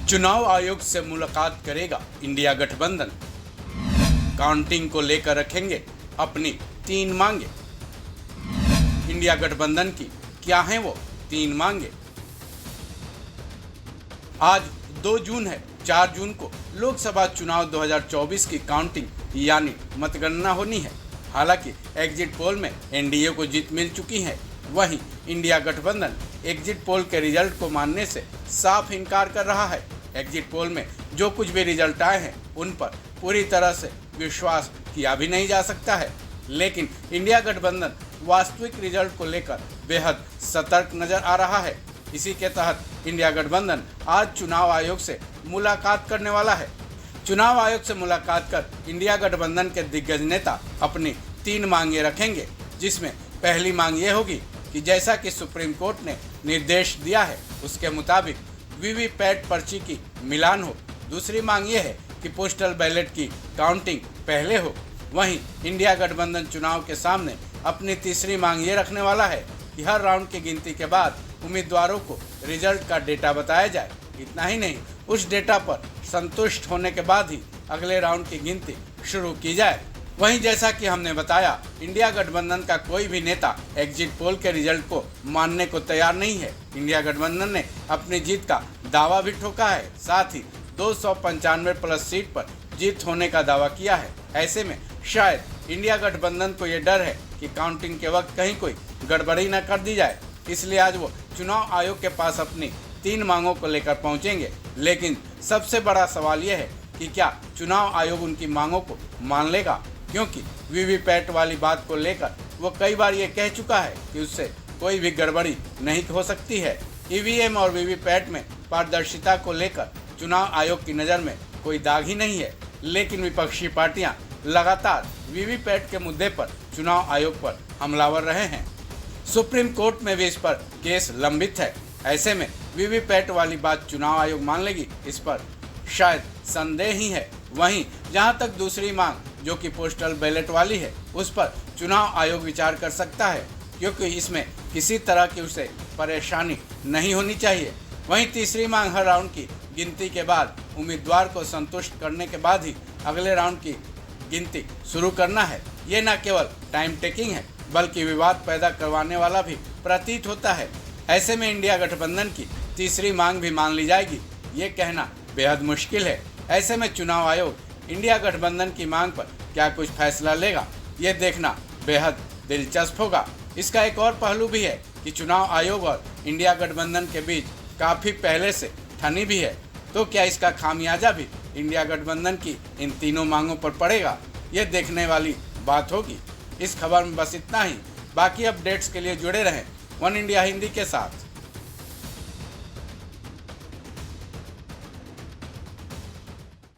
चुनाव आयोग से मुलाकात करेगा इंडिया गठबंधन। काउंटिंग को लेकर रखेंगे अपनी 3 मांगे। इंडिया गठबंधन की क्या हैं वो 3 मांगे। आज 2 जून है। 4 जून को लोकसभा चुनाव 2024 की काउंटिंग यानी मतगणना होनी है। हालांकि एग्जिट पोल में एनडीए को जीत मिल चुकी है, वहीं इंडिया गठबंधन एग्जिट पोल के रिजल्ट को मानने से साफ इनकार कर रहा है। एग्जिट पोल में जो कुछ भी रिजल्ट आए हैं उन पर पूरी तरह से विश्वास किया भी नहीं जा सकता है, लेकिन इंडिया गठबंधन वास्तविक रिजल्ट को लेकर बेहद सतर्क नजर आ रहा है। इसी के तहत इंडिया गठबंधन आज चुनाव आयोग से मुलाकात करने वाला है। चुनाव आयोग से मुलाकात कर इंडिया गठबंधन के दिग्गज नेता अपनी 3 मांगे रखेंगे, जिसमें पहली मांग ये होगी कि जैसा कि सुप्रीम कोर्ट ने निर्देश दिया है उसके मुताबिक वीवीपैट पर्ची की मिलान हो। दूसरी मांग ये है कि पोस्टल बैलेट की काउंटिंग पहले हो। वहीं इंडिया गठबंधन चुनाव के सामने अपनी तीसरी मांग ये रखने वाला है कि हर राउंड की गिनती के बाद उम्मीदवारों को रिजल्ट का डेटा बताया जाए। इतना ही नहीं, उस डेटा पर संतुष्ट होने के बाद ही अगले राउंड की गिनती शुरू की जाए। वहीं जैसा कि हमने बताया, इंडिया गठबंधन का कोई भी नेता एग्जिट पोल के रिजल्ट को मानने को तैयार नहीं है। इंडिया गठबंधन ने अपनी जीत का दावा भी ठोका है, साथ ही 295 प्लस सीट पर जीत होने का दावा किया है। ऐसे में शायद इंडिया गठबंधन को ये डर है कि काउंटिंग के वक्त कहीं कोई गड़बड़ी न कर दी जाए, इसलिए आज वो चुनाव आयोग के पास अपनी 3 मांगों को लेकर पहुंचेंगे। लेकिन सबसे बड़ा सवाल यह है कि क्या चुनाव आयोग उनकी मांगों को मान लेगा, क्योंकि वीवीपैट वाली बात को लेकर वो कई बार ये कह चुका है कि उससे कोई भी गड़बड़ी नहीं हो सकती है। ईवीएम और वीवीपैट में पारदर्शिता को लेकर चुनाव आयोग की नज़र में कोई दाग ही नहीं है, लेकिन विपक्षी पार्टियां लगातार वीवीपैट के मुद्दे पर चुनाव आयोग पर हमलावर रहे हैं। सुप्रीम कोर्ट में भी इस पर केस लंबित है। ऐसे में वीवीपैट वाली बात चुनाव आयोग मान लेगी, इस पर शायद संदेह ही है। वहीं जहां तक दूसरी मांग जो कि पोस्टल बैलेट वाली है, उस पर चुनाव आयोग विचार कर सकता है, क्योंकि इसमें किसी तरह की उसे परेशानी नहीं होनी चाहिए। वहीं तीसरी मांग हर राउंड की गिनती के बाद उम्मीदवार को संतुष्ट करने के बाद ही अगले राउंड की गिनती शुरू करना है। ये न केवल टाइम टेकिंग है, बल्कि विवाद पैदा करवाने वाला भी प्रतीत होता है। ऐसे में इंडिया गठबंधन की तीसरी मांग भी मान ली जाएगी, ये कहना बेहद मुश्किल है। ऐसे में चुनाव आयोग इंडिया गठबंधन की मांग पर क्या कुछ फैसला लेगा, ये देखना बेहद दिलचस्प होगा। इसका एक और पहलू भी है कि चुनाव आयोग और इंडिया गठबंधन के बीच काफ़ी पहले से ठनी भी है, तो क्या इसका खामियाजा भी इंडिया गठबंधन की इन तीनों मांगों पर पड़ेगा, ये देखने वाली बात होगी। इस खबर में बस इतना ही। बाकी अपडेट्स के लिए जुड़े रहें वन इंडिया हिंदी के साथ।